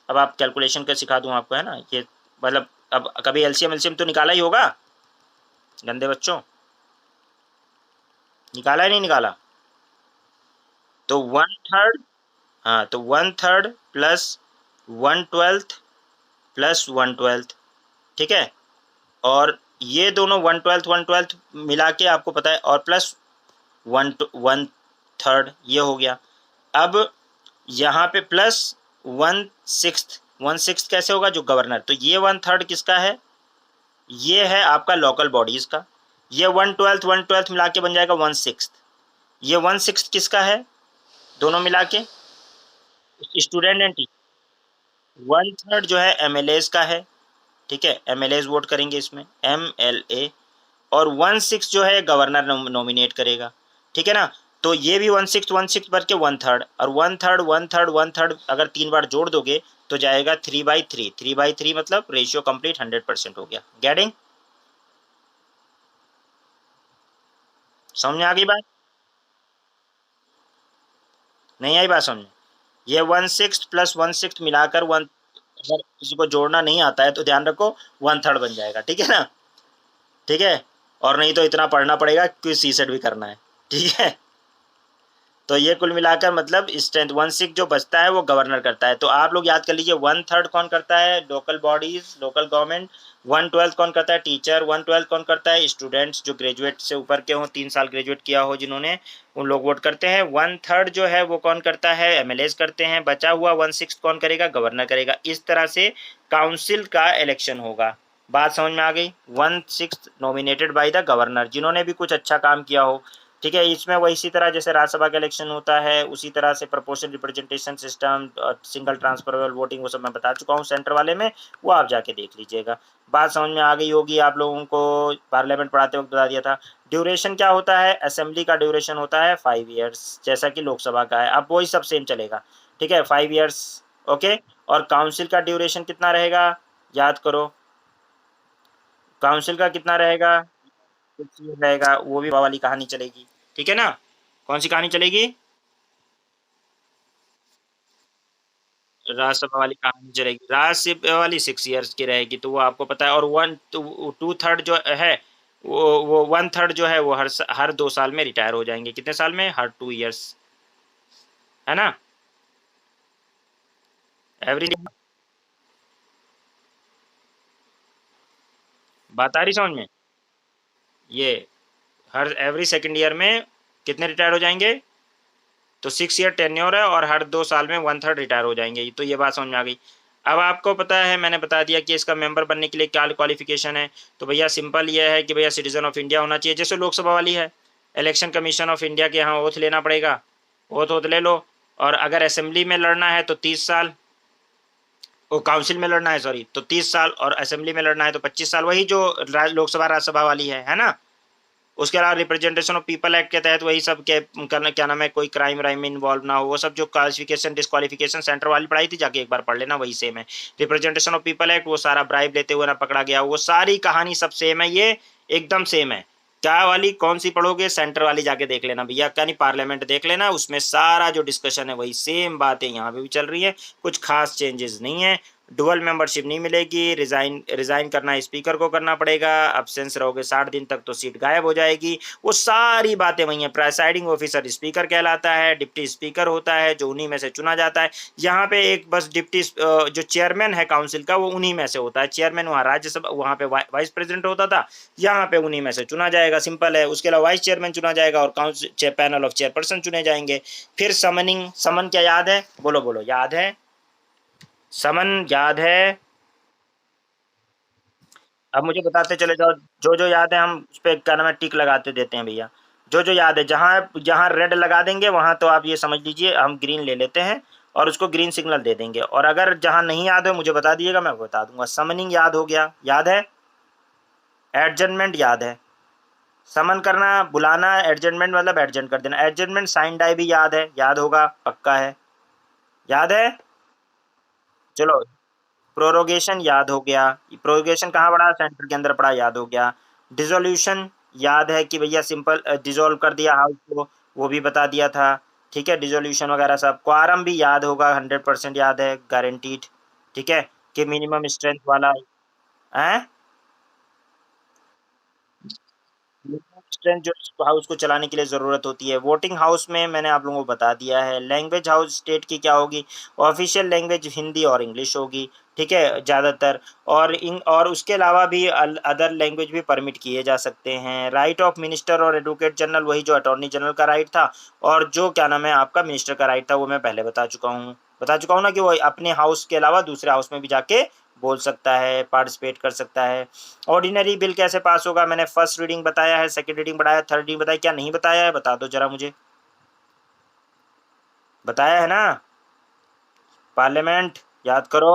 अब आप कैलकुलेशन कर सिखा दूं आपको, है ना, ये मतलब अब कभी एलसीएम एलसीएम तो निकाला ही होगा गंदे बच्चों, निकाला ही नहीं निकाला? तो 1/3, हाँ, तो 1/3 प्लस 1/12 प्लस 1/12। ठीक है, और ये दोनों 1/12 मिला के आपको पता है, और प्लस 1/3 ये हो गया। अब यहाँ पे प्लस 1/6। 1/6 कैसे होगा? जो गवर्नर, तो ये 1/3 किसका है? ये है आपका लोकल बॉडीज का। ये 1/12 मिला के बन जाएगा 1/6। ये 1/6 किसका है दोनों मिला के? Student and teacher. 1/3 जो है MLAs का है। ठीक है, MLAs वोट करेंगे इसमें, MLA। और 1/6 जो है गवर्नर नॉमिनेट करेगा। ठीक है ना, तो ये भी 1/6 भर के 1/3, और 1/3 अगर 3 बार जोड़ दोगे तो जाएगा 3/3। 3/3 मतलब रेशियो कंप्लीट 100% हो गया। गेटिंग? समझ में आ गई बात? नहीं आई बात समझ में? ये 1/6 प्लस 1/6 मिलाकर वन, अगर किसी को जोड़ना नहीं आता है तो ध्यान रखो 1/3 बन जाएगा। ठीक है ना? ठीक है, और नहीं तो इतना पढ़ना पड़ेगा क्योंकि सीसेट भी करना है। ठीक है, तो ये कुल मिलाकर मतलब स्ट्रेंथ 1/6 जो बचता है वो गवर्नर करता है। तो आप लोग याद कर लीजिए, 1/3 कौन करता है? Local bodies, local government. 1/12 कौन करता है? टीचर। 1/12 कौन करता है? स्टूडेंट्स जो ग्रेजुएट से ऊपर के हों, 3 साल ग्रेजुएट किया हो जिन्होंने, उन लोग वोट करते हैं। 1/3 जो है वो कौन करता है? MLAs करते हैं। बचा हुआ 1/6 कौन करेगा? गवर्नर करेगा। इस तरह से काउंसिल का इलेक्शन होगा। बात समझ में आ गई? 1/6 नॉमिनेटेड बाय द गवर्नर, जिन्होंने भी कुछ अच्छा काम किया हो। ठीक है, इसमें वही इसी तरह जैसे राज्यसभा का इलेक्शन होता है उसी तरह से proportional representation system, single transferable voting, वो सब मैं बता चुका हूँ सेंटर वाले में, वो आप जाके देख लीजिएगा। बात समझ में आ गई होगी आप लोगों को, पार्लियामेंट पढ़ाते वक्त बता दिया था। ड्यूरेशन क्या होता है? असेंबली का ड्यूरेशन होता है 5 ईयर्स, जैसा कि लोकसभा का है। अब वही सब सेम चलेगा। ठीक है, 5 ईयर्स। ओके, और काउंसिल का ड्यूरेशन कितना रहेगा? याद करो, काउंसिल का कितना रहेगा? 6 ईयर रहेगा, वो भी वाली कहानी चलेगी। ठीक है ना? कौन सी कहानी चलेगी? राज्यसभा वाली कहानी चलेगी। राज्यसभा वाली 6 ईयर्स की रहेगी, तो वो आपको पता है। और 2/3 जो है, वो 1/3 जो है वो हर 2 साल में रिटायर हो जाएंगे। कितने साल में? हर 2 ईयर्स, है ना? एवरी, बात आ रही समझ में? ये हर एवरी सेकेंड ईयर में कितने रिटायर हो जाएंगे? तो 6 ईयर टेन्योर है, और हर 2 साल में 1/3 रिटायर हो जाएंगे। तो ये बात समझ में आ गई। अब आपको पता है, मैंने बता दिया कि इसका मेंबर बनने के लिए क्या क्वालिफिकेशन है। तो भैया सिंपल ये है कि भैया सिटीजन ऑफ इंडिया होना चाहिए, जैसे लोकसभा वाली है। इलेक्शन कमीशन ऑफ इंडिया के यहाँ ओथ लेना पड़ेगा, ओथ ले लो। और अगर असेंबली में लड़ना है तो 30 साल, वो काउंसिल में लड़ना है सॉरी तो 30 साल, और असेंबली में लड़ना है तो 25 साल, वही जो लोकसभा राज्यसभा वाली है ना? उसके अलावा रिप्रेजेंटेशन ऑफ पीपल एक्ट के तहत वही सब के करना, क्या नाम है, कोई क्राइम व्राइम में इन्वॉल्व ना हो, वो सब जो क्वालिफिकेशन डिस्क्वालिफिकेशन सेंटर वाली पढ़ाई थी, जाके एक बार पढ़ लेना, वही सेम है। रिप्रेजेंटेशन ऑफ पीपल एक्ट, वो सारा ब्राइब लेते हुए ना पकड़ा गया, वो सारी कहानी सब सेम है, ये एकदम सेम है। क्या वाली कौन सी पढ़ोगे? सेंटर वाली जाके देख लेना भैया, क्या नहीं, पार्लियामेंट देख लेना, उसमें सारा जो डिस्कशन है वही सेम बातें यहाँ पे भी चल रही है, कुछ खास चेंजेस नहीं है। डुअल मेंबरशिप नहीं मिलेगी, रिजाइन रिजाइन करना स्पीकर को करना पड़ेगा, अब्सेंस रहोगे 60 दिन तक तो सीट गायब हो जाएगी। वो सारी बातें वही हैं। प्रेसाइडिंग ऑफिसर स्पीकर कहलाता है, डिप्टी स्पीकर होता है जो उन्हीं में से चुना जाता है। यहाँ पे एक बस जो चेयरमैन है काउंसिल का वो उन्हीं में से होता है। चेयरमैन वहाँ राज्यसभा वहाँ पे वाइस प्रेसिडेंट होता था, यहाँ पे उन्हीं में से चुना जाएगा, सिंपल है। उसके अलावा वाइस चेयरमैन चुना जाएगा और काउंसिल पैनल ऑफ चेयरपर्सन चुने जाएंगे। फिर समन क्या याद है? बोलो बोलो, याद है? समन याद है? अब मुझे बताते चले जाओ, जो जो याद है हम उस पे क्या नाम है टिक लगाते देते हैं भैया। जो जो याद है, जहाँ जहाँ रेड लगा देंगे वहां तो आप ये समझ लीजिए हम ग्रीन ले लेते हैं और उसको ग्रीन सिग्नल दे देंगे। और अगर जहाँ नहीं याद है मुझे बता दीजिएगा, मैं बता दूंगा। समनिंग याद हो गया, याद है? एडजमेंट याद है? समन करना, बुलाना, एडजमेंट मतलब एडजेंट कर देना। एडजमेंट साइन डाई भी याद है, याद होगा पक्का है, याद है? चलो, प्रोरोगेशन याद हो गया। प्रोरोगेशन कहाँ पड़ा? सेंटर के अंदर पड़ा, याद हो गया। डिसोल्यूशन याद है कि भैया सिंपल डिसॉल्व कर दिया हाउस को, वो भी बता दिया था। ठीक है, डिसोल्यूशन वगैरह सब। क्वारम भी याद होगा, 100% याद है, गारंटीड। ठीक है, कि मिनिमम स्ट्रेंथ वाला है। स्ट्रेंथ जो हाउस को चलाने के लिए ज़रूरत होती है। वोटिंग हाउस में मैंने आप लोगों को बता दिया है। लैंग्वेज हाउस स्टेट की क्या होगी? ऑफिशियल लैंग्वेज हिंदी और इंग्लिश होगी, ठीक है, ज़्यादातर। और उसके अलावा भी अदर लैंग्वेज भी परमिट किए जा सकते हैं। राइट ऑफ मिनिस्टर और एडवोकेट जनरल, वही जो अटॉर्नी जनरल का राइट था और जो क्या नाम है आपका मिनिस्टर का राइट था, वो मैं पहले बता चुका हूँ ना कि वो अपने हाउस के अलावा दूसरे हाउस में भी जाके बोल सकता है, पार्टिसिपेट कर सकता है। ऑर्डिनरी बिल कैसे पास होगा? मैंने फर्स्ट रीडिंग बताया है, सेकंड रीडिंग बताया, थर्ड रीडिंग बताया, क्या नहीं बताया है? बता दो जरा मुझे, बताया है ना? पार्लियामेंट याद करो।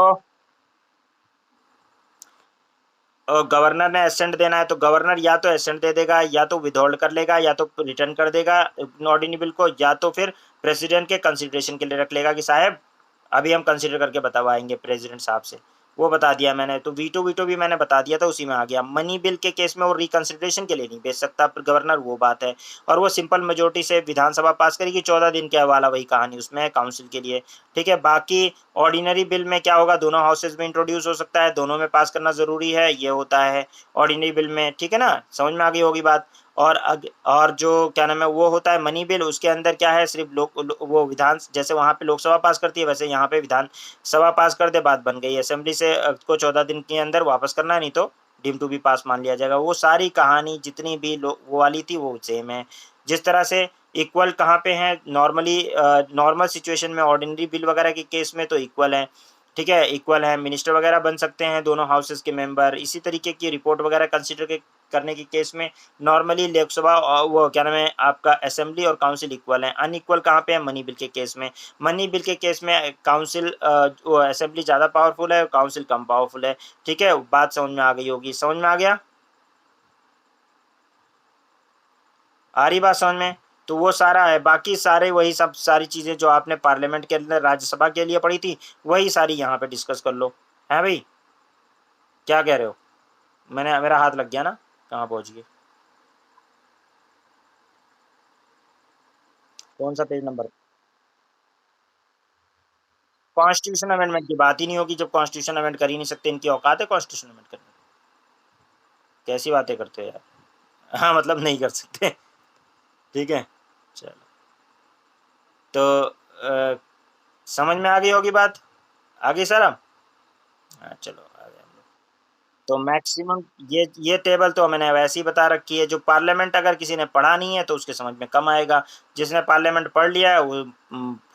और गवर्नर ने एसेंट देना है तो गवर्नर या तो एसेंट दे देगा, या तो विथहोल्ड कर लेगा, या तो रिटर्न कर देगा ऑर्डिनरी बिल को, या तो फिर प्रेसिडेंट के कंसिडरेशन के लिए रख लेगा कि साहब अभी हम कंसिडर करके बतावाएंगे प्रेसिडेंट साहब से। वो बता दिया मैंने। तो वीटो वीटो भी मैंने बता दिया था, उसी में आ गया। मनी बिल के केस में वो रिकंसिडरेशन के लिए नहीं भेज सकता गवर्नर, वो बात है। और वो सिंपल मेजोरिटी से विधानसभा पास करेगी, 14 दिन के हवाला, वही कहानी उसमें है काउंसिल के लिए। ठीक है, बाकी ऑर्डिनरी बिल में क्या होगा? दोनों हाउसेज में इंट्रोड्यूस हो सकता है, दोनों में पास करना जरूरी है, ये होता है ऑर्डिनरी बिल में। ठीक है ना, समझ में आ गई होगी बात। और जो क्या नाम है वो होता है मनी बिल, उसके अंदर क्या है? सिर्फ वो विधान, जैसे वहाँ पे लोकसभा पास करती है वैसे यहाँ पे विधान सभा पास कर दे, बात बन गई। असेंबली से को 14 दिन के अंदर वापस करना है, नहीं तो डीम टू बी पास मान लिया जाएगा। वो सारी कहानी जितनी भी वो वाली थी वो सेम है। जिस तरह से इक्वल कहाँ पे है? नॉर्मली नॉर्मल सिचुएशन में ऑर्डिनरी बिल वगैरह के केस में तो इक्वल है। ठीक है, इक्वल है, मिनिस्टर वगैरह बन सकते हैं दोनों हाउसेस के मेंबर। इसी तरीके की रिपोर्ट वगैरह कंसिडर करने के केस में नॉर्मली लोकसभा और वो क्या नाम है आपका असेंबली और काउंसिल इक्वल है। अनइक्वल कहाँ पे है? मनी बिल के केस में। मनी बिल के केस में काउंसिल वो असेंबली ज़्यादा पावरफुल है, काउंसिल कम पावरफुल है। ठीक है, बात समझ में आ गई होगी, समझ में आ गया? आ रही बात समझ में? तो वो सारा है, बाकी सारे वही सब सारी चीज़ें जो आपने पार्लियामेंट के अंदर राज्यसभा के लिए पढ़ी थी वही सारी यहाँ पे डिस्कस कर लो। है भाई, क्या कह रहे हो? मेरा हाथ लग गया ना, कहाँ पहुँच गए? कौन सा पेज नंबर? कॉन्स्टिट्यूशन अमेंडमेंट की बात ही नहीं होगी जब कॉन्स्टिट्यूशन अमेंड कर ही नहीं सकते। इनकी औकात है कॉन्स्टिट्यूशन अमेंड करने की? कैसी बातें करते हो यार? हाँ मतलब नहीं कर सकते। ठीक है, चलो। तो समझ में आ गई होगी बात, आ गई सर? अब हाँ चलो, आ गए हम लोग। तो मैक्सिमम ये टेबल तो मैंने वैसे ही बता रखी है। जो पार्लियामेंट अगर किसी ने पढ़ा नहीं है तो उसके समझ में कम आएगा। जिसने पार्लियामेंट पढ़ लिया है वो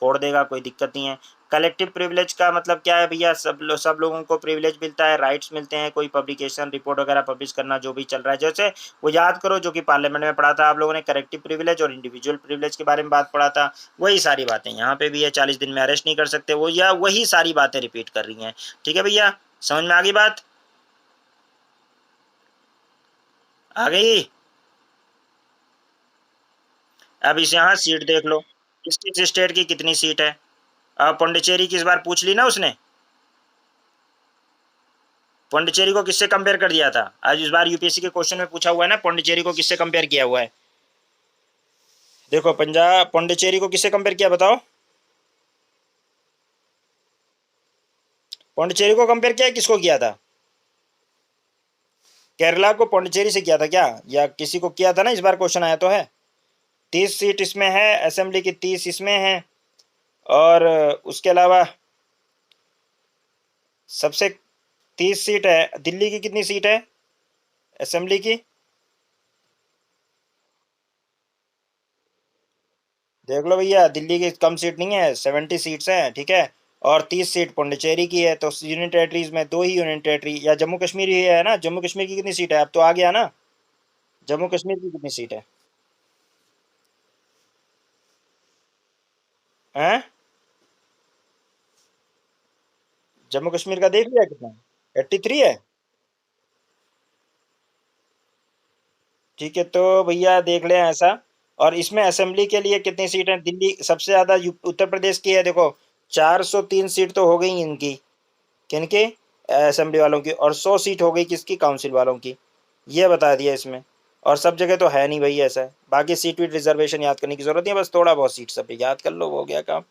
फोड़ देगा, कोई दिक्कत नहीं है। कलेक्टिव प्रिविलेज का मतलब क्या है भैया? सब लोगों को प्रिविलेज मिलता है, राइट्स मिलते हैं, कोई पब्लिकेशन रिपोर्ट वगैरह पब्लिश करना जो भी चल रहा है। जैसे वो याद करो जो कि पार्लियामेंट में पढ़ा था आप लोगों ने, कलेक्टिव प्रिविलेज और इंडिविजुअल प्रिविलेज के बारे में बात पढ़ा था। वही सारी बातें यहाँ पे भी है। 40 दिन में अरेस्ट नहीं कर सकते वो, या वही सारी बातें रिपीट कर रही हैं। ठीक है भैया, समझ में आ गई बात? आ गई? अब इस यहाँ सीट देख लो, किस किस स्टेट की कितनी सीट है। अब पौंडीचेरी की इस बार पूछ ली ना उसने। पौंडीचेरी को किससे कंपेयर कर दिया था? आज इस बार यूपीएससी के क्वेश्चन में पूछा हुआ है ना, पौंडीचेरी को किससे कंपेयर किया हुआ है? देखो, पंजाब पौंडीचेरी को किससे कंपेयर किया बताओ? पौंडीचेरी को कंपेयर किया, किसको किया था? केरला को पौंडीचेरी से किया था क्या, या किसी को किया था ना? इस बार क्वेश्चन आया तो है। 30 सीट इसमें है, असेंबली की 30 इसमें है, और उसके अलावा सबसे 30 सीट है। दिल्ली की कितनी सीट है असेंबली की? देख लो भैया, दिल्ली की कम सीट नहीं है, 70 सीट्स हैं, ठीक है। और 30 सीट पौंडीचेरी की है। तो यूनियन टेरिटरीज में दो ही यूनियन टेरिटरी, या जम्मू कश्मीर ही है ना? जम्मू कश्मीर की कितनी सीट है? अब तो आ गया ना, जम्मू कश्मीर की कितनी सीट है? हैं? जम्मू कश्मीर का देख लिया कितना? 83 है। ठीक है, तो भैया देख लें ऐसा। और इसमें असेंबली के लिए कितनी सीट है? दिल्ली सबसे ज्यादा उत्तर प्रदेश की है, देखो 403 सीट तो हो गई इनकी। किनकी? असेंबली वालों की। और 100 सीट हो गई किसकी? काउंसिल वालों की। ये बता दिया इसमें। और सब जगह तो है नहीं भाई ऐसा है। बाकी सीट विट रिजर्वेशन याद करने की जरूरत नहीं है, बस थोड़ा बहुत सीट सब याद कर लो, हो गया काम।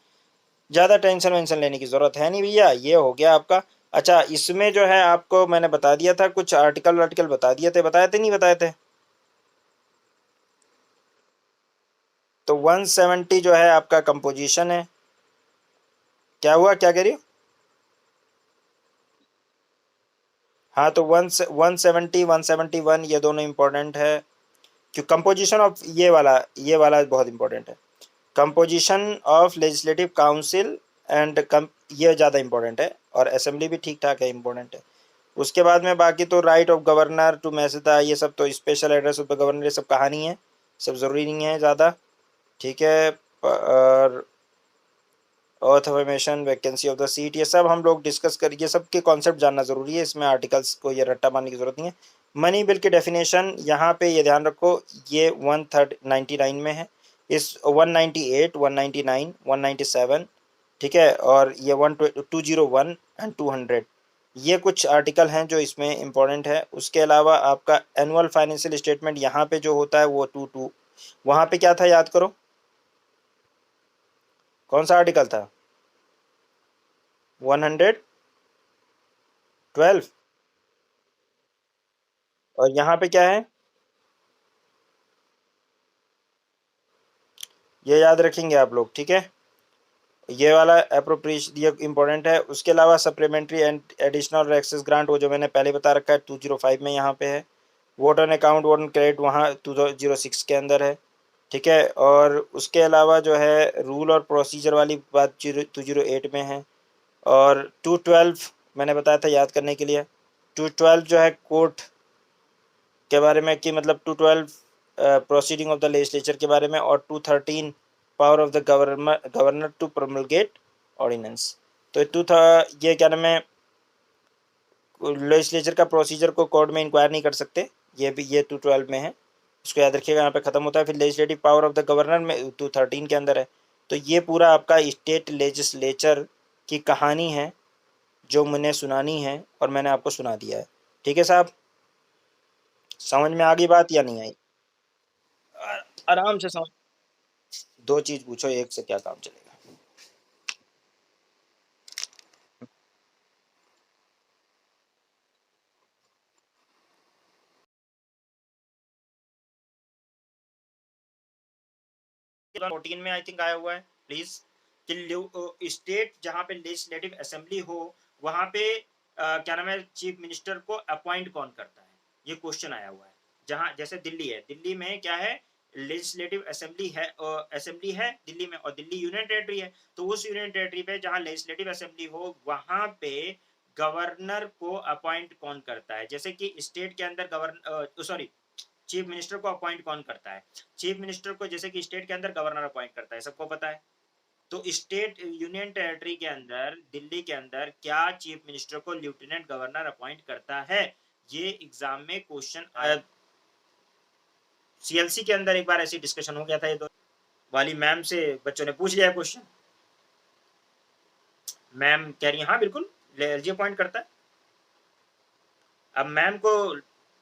ज्यादा टेंशन वेंशन लेने की जरूरत है नहीं भैया, ये हो गया आपका। अच्छा, इसमें जो है आपको मैंने बता दिया था, कुछ आर्टिकल वार्टिकल बता दिए थे, बताए थे नहीं बताए थे? तो 170 जो है आपका कंपोजिशन है। क्या हुआ, क्या कह रही हो? हाँ, तो 170 171 ये दोनों इंपॉर्टेंट है। क्यों? कंपोजिशन ऑफ ये वाला बहुत इंपॉर्टेंट है। Composition of legislative council and ये ज़्यादा इंपॉर्टेंट है। और असेंबली भी ठीक ठाक है, इंपॉर्टेंट है। उसके बाद में बाकी तो राइट ऑफ गवर्नर टू मैसेदा, ये सब तो special address of the governor, ये सब कहानी है, सब ज़रूरी नहीं है ज़्यादा। ठीक है। और authorization, vacancy of the seat, ये सब हम लोग डिस्कस कर, ये सब के कॉन्सेप्ट जानना ज़रूरी है। इसमें आर्टिकल्स को ये रट्टा मारने की ज़रूरत नहीं है। मनी बिल की डेफिनेशन यहाँ पे ये ध्यान रखो, ये 199 में है। इस 198, 199, 197, ठीक है। और ये 201 एंड 200, ये कुछ आर्टिकल हैं जो इसमें इंपॉर्टेंट है। उसके अलावा आपका एनुअल फाइनेंशियल स्टेटमेंट यहाँ पे जो होता है वो 22, वहाँ पे क्या था याद करो, कौन सा आर्टिकल था? 112। और यहाँ पे क्या है, ये याद रखेंगे आप लोग, ठीक है। ये वाला अप्रोप्रिएशन ये इंपॉर्टेंट है। उसके अलावा supplementary and additional excess grant, वो जो मैंने पहले बता रखा है, 205 में यहाँ पे है। Vote on account, vote on credit, वहाँ 206 के अंदर है, ठीक है। और उसके अलावा जो है रूल और प्रोसीजर वाली बात 208 में है। और 212 मैंने बताया था याद करने के लिए। 212 जो है कोर्ट के बारे में, कि मतलब 212 प्रोसीडिंग ऑफ द लेजिस्लेचर के बारे में। और 213 power of the governor to promulgate ordinance. तो टू था, ये क्या नाम है, लेजिस्लेचर का प्रोसीजर को कोर्ट में इंक्वायर नहीं कर सकते, ये भी ये 212 में है। उसको याद रखिएगा, यहाँ पे खत्म होता है। फिर legislative power of the governor में 213 के अंदर है। तो ये पूरा आपका स्टेट लेजिस्लेचर की कहानी है, जो मैंने सुनानी है और मैंने आपको सुना दिया है। ठीक है साहब, समझ में आ गई बात या नहीं आई? आराम से समझ। दो चीज पूछो, एक से क्या काम चलेगा? फोर्टीन में आई थिंक आया हुआ है, प्लीज, कि स्टेट जहाँ पे लेजिस्लेटिव असेंबली हो, वहां पे क्या नाम है, चीफ मिनिस्टर को अपॉइंट कौन करता है, ये क्वेश्चन आया हुआ है। जहाँ जैसे दिल्ली है, दिल्ली में क्या है, लेजिस्लेटिव असेंबली है दिल्ली में, और दिल्ली यूनियन टेरिटरी है। तो उस यूनियन टेरिटरी पे जहाँ लेजिस्लेटिव असेंबली हो, वहां पे गवर्नर को अपॉइंट कौन करता है? जैसे कि स्टेट के अंदर गवर्नर, सॉरी, चीफ मिनिस्टर को अपॉइंट कौन करता है? चीफ मिनिस्टर को जैसे कि स्टेट के अंदर गवर्नर अपॉइंट करता है, सबको पता है। तो स्टेट यूनियन टेरिटरी के अंदर, दिल्ली के अंदर, क्या चीफ मिनिस्टर को लेफ्टिनेंट गवर्नर अपॉइंट करता है? ये एग्जाम में क्वेश्चन आया। सीएलसी के अंदर एक बार ऐसी डिस्कशन हो गया था, ये दो वाली मैम से बच्चों ने पूछ लिया क्वेश्चन। मैम कह रही है हाँ बिल्कुल, एलजी अपॉइंट करता है। अब मैम को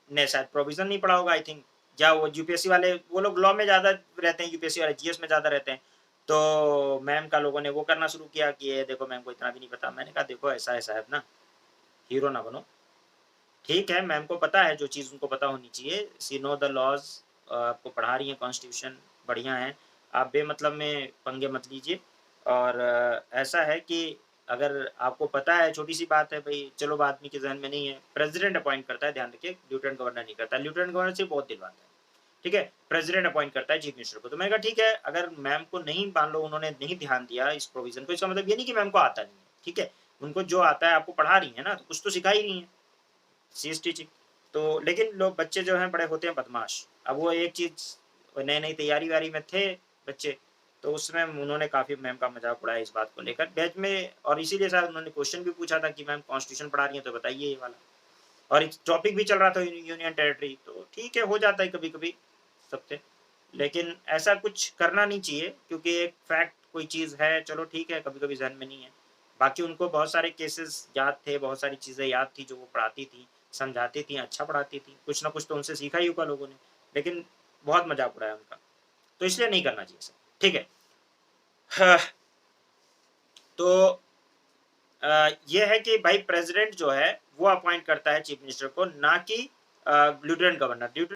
ने शायद प्रोविजन नहीं पढ़ा होगा आई थिंक, या वो यूपीएससी वाले, वो लोग लॉ में ज्यादा रहते हैं, यूपीएससी वाले जीएस में ज्यादा रहते हैं। तो मैम का लोगों ने वो करना शुरू किया कि ये देखो मैम को इतना भी नहीं पता। मैंने कहा देखो ऐसा है साहब ना, हीरो ना बनो। ठीक है, मैम को पता है जो चीज़ उनको पता होनी चाहिए। शी नो द लॉज़, आपको पढ़ा रही हैं कॉन्स्टिट्यूशन, बढ़िया है। आप बेमतलब में पंगे मत लीजिए। और ऐसा है कि अगर आपको पता है, छोटी-सी बात है भई, चलो वो आदमी के ज़हन में नहीं है। प्रेज़िडेंट अपॉइंट करता है, ध्यान रखिए, लेफ्टिनेंट गवर्नर नहीं करता। लेफ्टिनेंट गवर्नर सिर्फ़ बहुत दिलवाता है, ठीक है? प्रेज़िडेंट अपॉइंट करता है चीफ मिनिस्टर को। तो मैंने कहा ठीक है, अगर मैम को नहीं, मान लो उन्होंने नहीं ध्यान दिया इस प्रोविज़न को, इसका मतलब ये नहीं कि मैम को आता नहीं है, ठीक है? उनको जो आता है आपको पढ़ा रही हैं ना, तो कुछ तो सिखा ही रही हैं। सी इज़ टीचिंग। तो लेकिन लोग, बच्चे जो हैं बड़े होते हैं बदमाश। अब वो एक चीज़, नई-नई तैयारी-वैयारी में थे बच्चे, तो उसमें उन्होंने काफ़ी मैम का मज़ाक उड़ाया इस बात को लेकर बैच में, और इसीलिए शायद उन्होंने क्वेश्चन भी पूछा था कि मैम कॉन्स्टिट्यूशन पढ़ा रही हैं तो बताइए ये वाला। और एक टॉपिक भी चल रहा था यूनियन टेरिटरी, तो ठीक है, हो जाता है कभी-कभी सबसे। लेकिन ऐसा कुछ करना नहीं चाहिए, क्योंकि एक फैक्ट कोई चीज़ है, चलो ठीक है, कभी-कभी ज़हन में नहीं है। बाकी उनको बहुत सारे केसेस याद थे, बहुत सारी चीज़ें याद थी जो वो पढ़ाती थी, समझाती थी, अच्छा पढ़ाती थी। कुछ ना कुछ तो उनसे सीखा ही होगा लोगों ने, लेकिन बहुत मज़ाक उड़ाया उनका। तो इसलिए नहीं करना चाहिए सर, ठीक है। हाँ, तो ये है कि भाई प्रेज़िडेंट जो है, वो अपॉइंट करता है चीफ मिनिस्टर को, ना कि लेफ्टिनेंट गवर्नर।